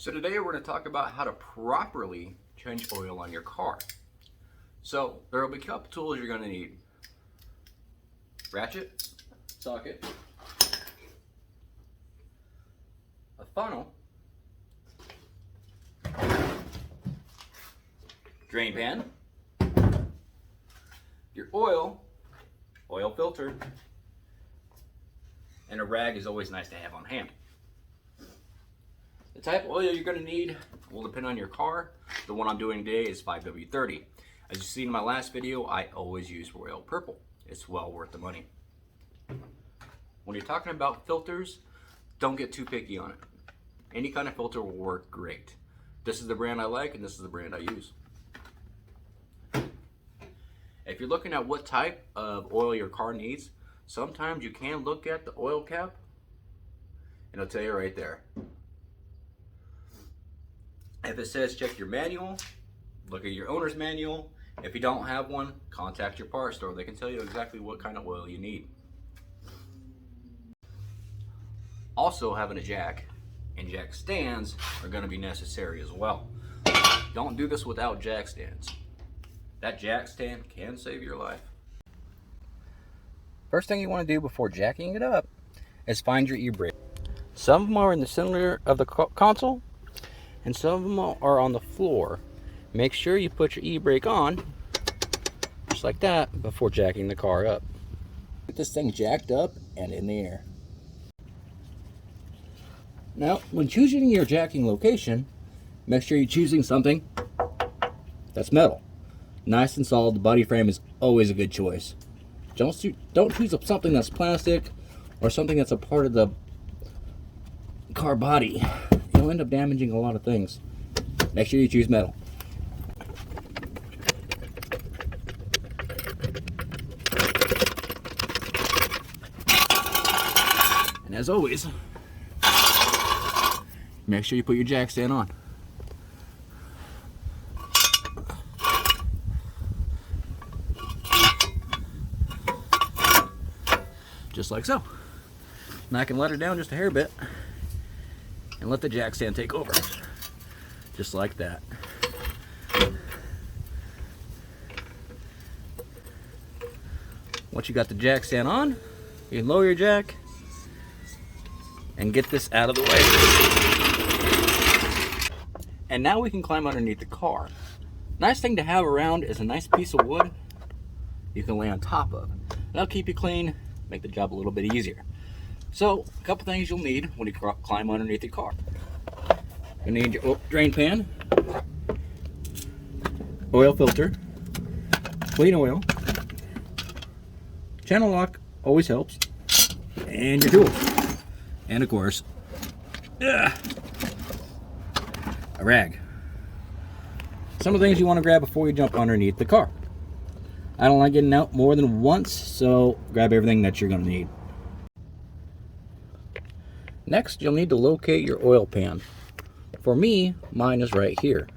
So today we're going to talk about how to properly change oil on your car. So there will be a couple tools you're going to need. Ratchet, socket, a funnel, drain pan, your oil filter, and a rag is always nice to have on hand. The type of oil you're going to need will depend on your car. The one I'm doing today is 5W30. As you see in my last video, I always use royal purple. It's well worth the money. When you're talking about filters, don't get too picky on it. Any kind of filter will work great. This is the brand I like and this is the brand I use. If you're looking at what type of oil your car needs, sometimes you can look at the oil cap and it'll tell you right there. If it says check your manual, look at your owner's manual. If you don't have one, contact your parts store. They can tell you exactly what kind of oil you need. Also, having a jack and jack stands are going to be necessary as well. Don't do this without jack stands. That jack stand can save your life. First thing you want to do before jacking it up is find your e-brake. Some of them are in the center of the console and some of them are on the floor. Make sure you put your e-brake on just like that before jacking the car up. Get this thing jacked up and in the air. Now, when choosing your jacking location, make sure you're choosing something that's metal. Nice and solid. The body frame is always a good choice. Don't choose something that's plastic or something that's a part of the car body. You'll end up damaging a lot of things. Make sure you choose metal. And as always, make sure you put your jack stand on. Just like so. And I can let her down just a hair bit and let the jack stand take over. Just like that. Once you got the jack stand on, you can lower your jack and get this out of the way. And now we can climb underneath the car. Nice thing to have around is a nice piece of wood you can lay on top of. That'll keep you clean, make the job a little bit easier. So, a couple things you'll need when you climb underneath the car. You'll need your drain pan, oil filter, clean oil, channel lock always helps, and your tools. And of course, a rag. Some of the things you want to grab before you jump underneath the car. I don't like getting out more than once, so grab everything that you're going to need. Next, you'll need to locate your oil pan. For me, mine is right here.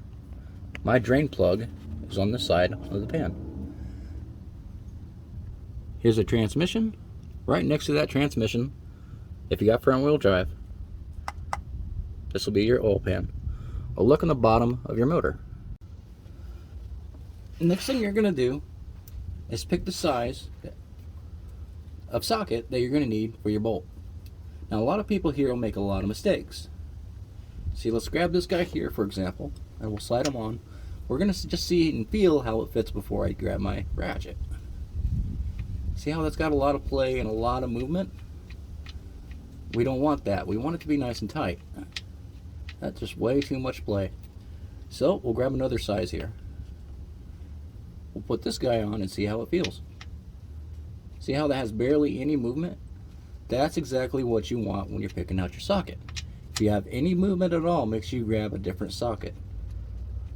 My drain plug is on the side of the pan. Here's a transmission. Right next to that transmission, if you got front wheel drive, this will be your oil pan. A look on the bottom of your motor. The next thing you're going to do is pick the size of socket that you're going to need for your bolt. Now, a lot of people here will make a lot of mistakes. See, let's grab this guy here, for example, and we'll slide him on. We're going to just see and feel how it fits before I grab my ratchet. See how that's got a lot of play and a lot of movement? We don't want that. We want it to be nice and tight. That's just way too much play. So, we'll grab another size here. We'll put this guy on and see how it feels. See how that has barely any movement? That's exactly what you want when you're picking out your socket. If you have any movement at all, make sure you grab a different socket.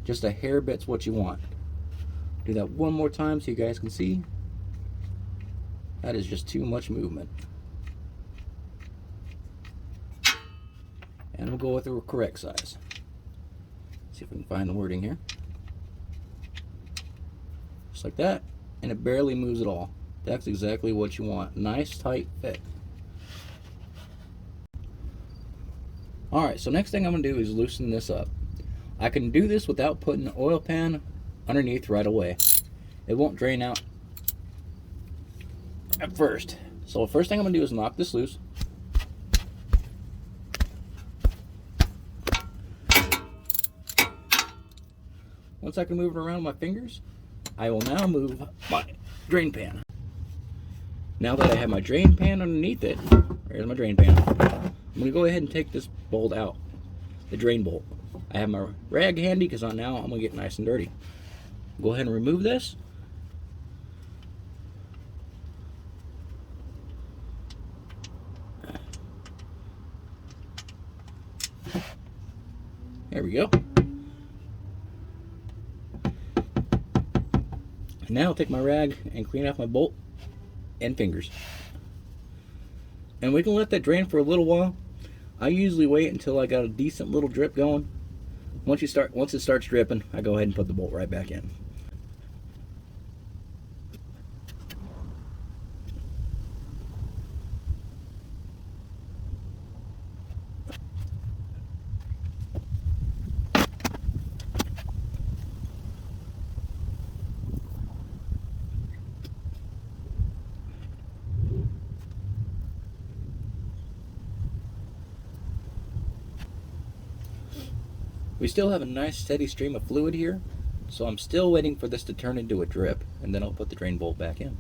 Just a hair bit's what you want. Do that one more time so you guys can see. That is just too much movement. And we'll go with the correct size. See if we can find the wording here. Just like that. And it barely moves at all. That's exactly what you want. Nice tight fit. Alright, so next thing I'm going to do is loosen this up. I can do this without putting the oil pan underneath right away. It won't drain out at first. So the first thing I'm going to do is knock this loose. Once I can move it around with my fingers, I will now move my drain pan. Now that I have my drain pan underneath it, there's my drain pan, I'm going to go ahead and take this bolt out, the drain bolt. I have my rag handy because now I'm going to get nice and dirty. Go ahead and remove this. There we go. Now I'll take my rag and clean off my bolt and fingers. And we can let that drain for a little while. I usually wait until I got a decent little drip going. Once it starts dripping, I go ahead and put the bolt right back in. We still have a nice steady stream of fluid here, so I'm still waiting for this to turn into a drip, and then I'll put the drain bolt back in.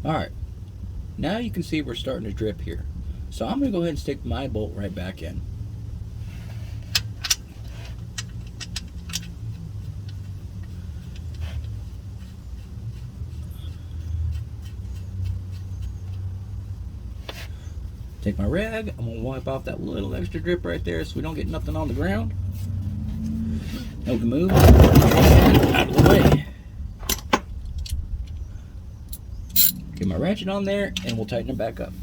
Alright, now you can see we're starting to drip here. So I'm going to go ahead and stick my bolt right back in. Take my rag, I'm going to wipe off that little extra drip right there so we don't get nothing on the ground. Now we can move out of the way. Get my ratchet on there and we'll tighten it back up.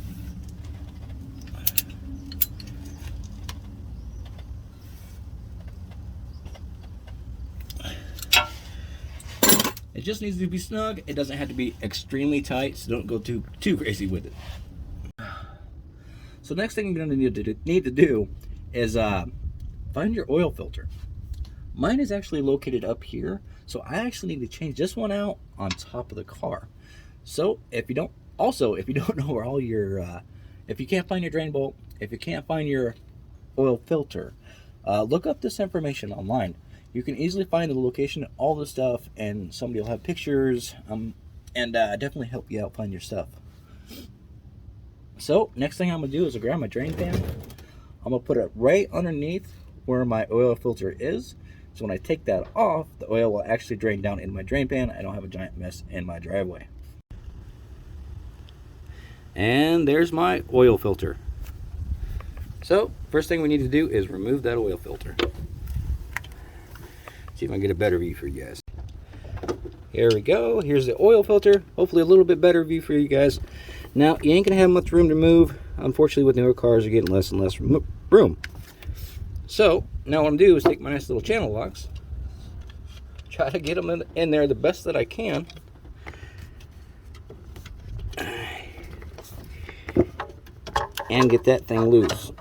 It just needs to be snug. It doesn't have to be extremely tight, so don't go too crazy with it. So next thing you're going to need to do is find your oil filter. Mine is actually located up here, so I actually need to change this one out on top of the car. So if you don't know where all your, if you can't find your drain bolt, if you can't find your oil filter, look up this information online. You can easily find the location of all the stuff, and somebody will have pictures, and definitely help you out find your stuff. So next thing I'm going to do is grab my drain pan. I'm going to put it right underneath where my oil filter is. So when I take that off, the oil will actually drain down in my drain pan. I don't have a giant mess in my driveway. And there's my oil filter. So first thing we need to do is remove that oil filter. See if I can get a better view for you guys. Here we go. Here's the oil filter. Hopefully a little bit better view for you guys. Now, you ain't going to have much room to move. Unfortunately, with newer cars, you're getting less and less room. So, now what I'm going to do is take my nice little channel locks, try to get them in there the best that I can. And get that thing loose.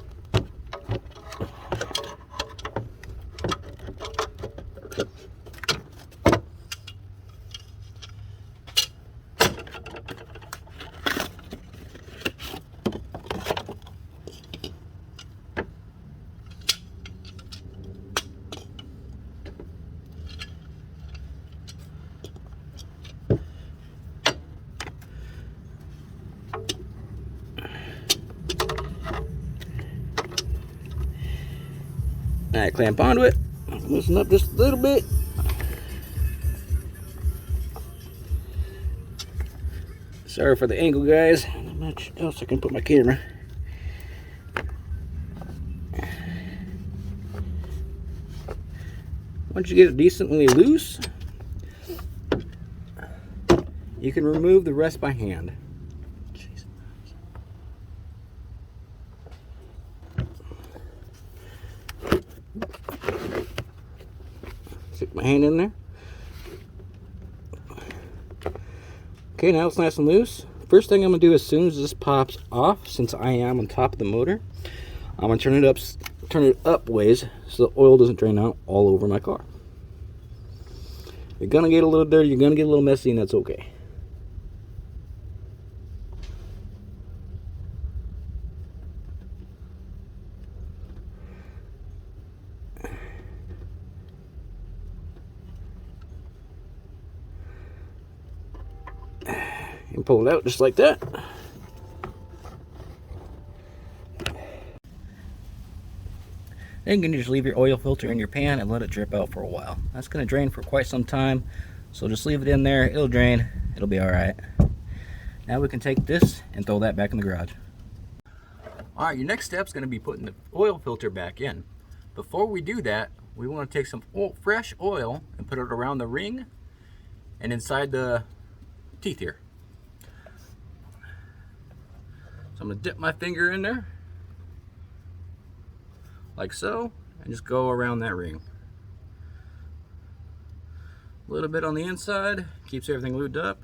Alright, clamp onto it. Loosen up just a little bit. Sorry for the angle, guys. Not much else I can put my camera. Once you get it decently loose, you can remove the rest by hand. my hand in there. Okay, now it's nice and loose. First thing I'm going to do as soon as this pops off, since I am on top of the motor, I'm going to turn it up ways so the oil doesn't drain out all over my car. You're going to get a little dirty, you're going to get a little messy, and that's okay. And pull it out just like that. Then you can just leave your oil filter in your pan and let it drip out for a while. That's going to drain for quite some time, so just leave it in there. It'll drain. It'll be all right. Now we can take this and throw that back in the garage. All right, your next step is going to be putting the oil filter back in. Before we do that, we want to take some fresh oil and put it around the ring and inside the teeth here. So I'm going to dip my finger in there, like so, and just go around that ring. A little bit on the inside, keeps everything lubed up.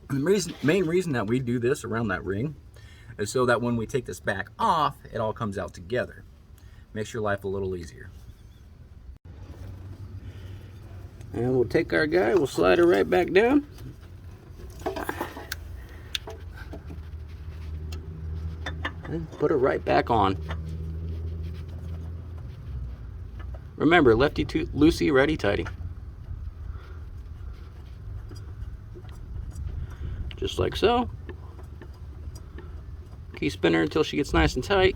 And the main reason that we do this around that ring is so that when we take this back off, it all comes out together. Makes your life a little easier. And we'll take our guy, we'll slide her right back down. And put her right back on. Remember, lefty loosey, righty tighty. Just like so. Keep spinning her until she gets nice and tight.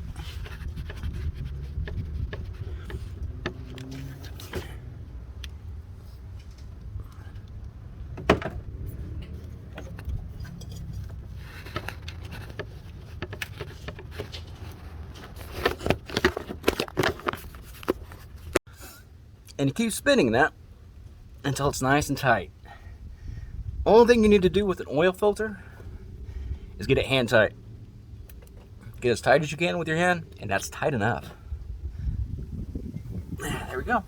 And you keep spinning that until it's nice and tight. Only thing you need to do with an oil filter is get it hand tight. Get as tight as you can with your hand, and that's tight enough. There we go.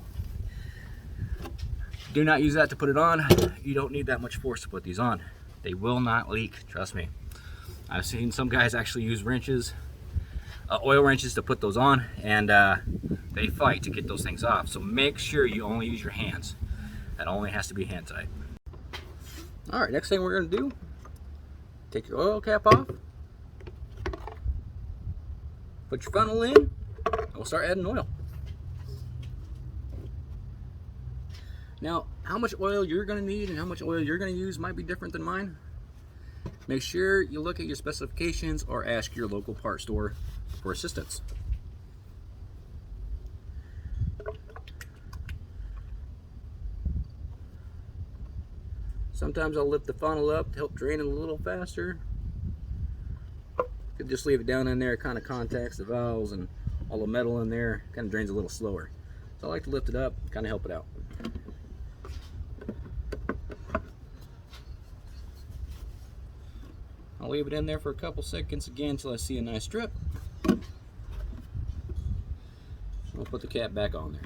Do not use that to put it on. You don't need that much force to put these on. They will not leak, trust me. I've seen some guys actually use wrenches, oil wrenches, to put those on, and they fight to get those things off. So make sure you only use your hands. That only has to be hand tight. All right, next thing we're going to do, take your oil cap off, put your funnel in, and we'll start adding oil. Now, how much oil you're going to need and how much oil you're going to use might be different than mine. Make sure you look at your specifications or ask your local part store for assistance. Sometimes I'll lift the funnel up to help drain it a little faster. You could just leave it down in there, it kind of contacts the valves and all the metal in there, kind of drains a little slower. So I like to lift it up, kind of help it out. I'll leave it in there for a couple seconds again until I see a nice drip. I'll put the cap back on there.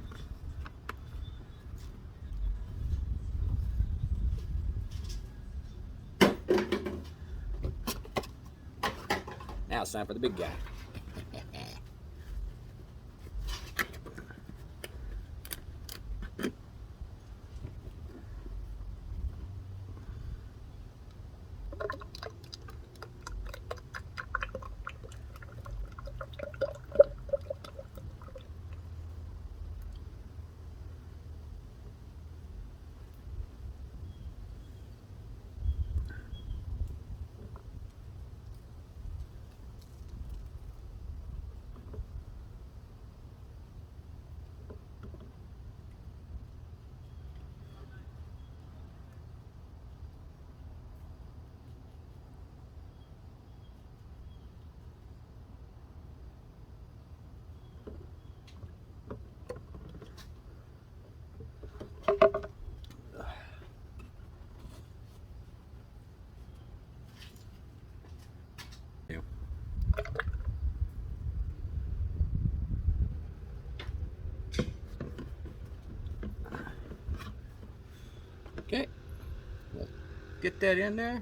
Now it's time for the big guy. Get that in there.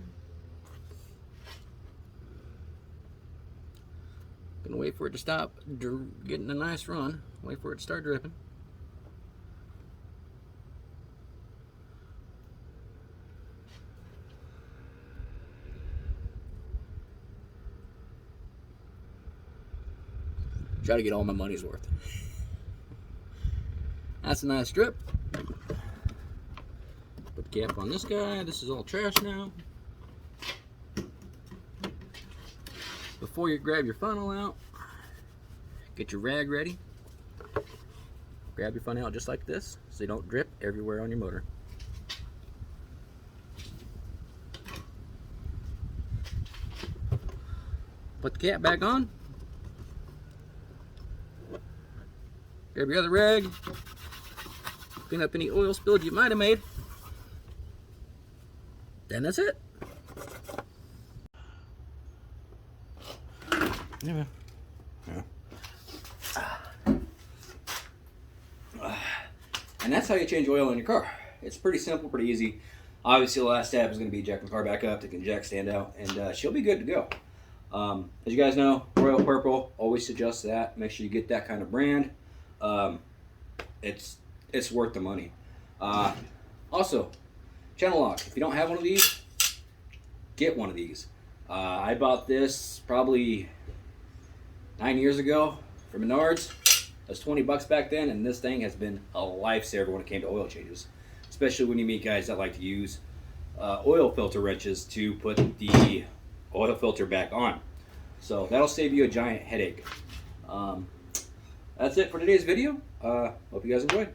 Gonna wait for it to stop getting a nice run. Wait for it to start dripping. Try to get all my money's worth. That's a nice drip. Put the cap on this guy. This is all trash now. Before you grab your funnel out, get your rag ready. Grab your funnel out just like this so you don't drip everywhere on your motor. Put the cap back on. Grab your other rag. Clean up any oil spills you might have made. Then that's it. Yeah. And that's how you change oil in your car. It's pretty simple, pretty easy. Obviously, the last step is going to be jacking the car back up, taking the jack stand out, and she'll be good to go. As you guys know, Royal Purple, always suggest that. Make sure you get that kind of brand. It's worth the money. Also, channel lock. If you don't have one of these, get one of these. I bought this probably 9 years ago from Menards. It was 20 bucks back then, and this thing has been a lifesaver when it came to oil changes, especially when you meet guys that like to use oil filter wrenches to put the oil filter back on. So that'll save you a giant headache. That's it for today's video. Hope you guys enjoyed.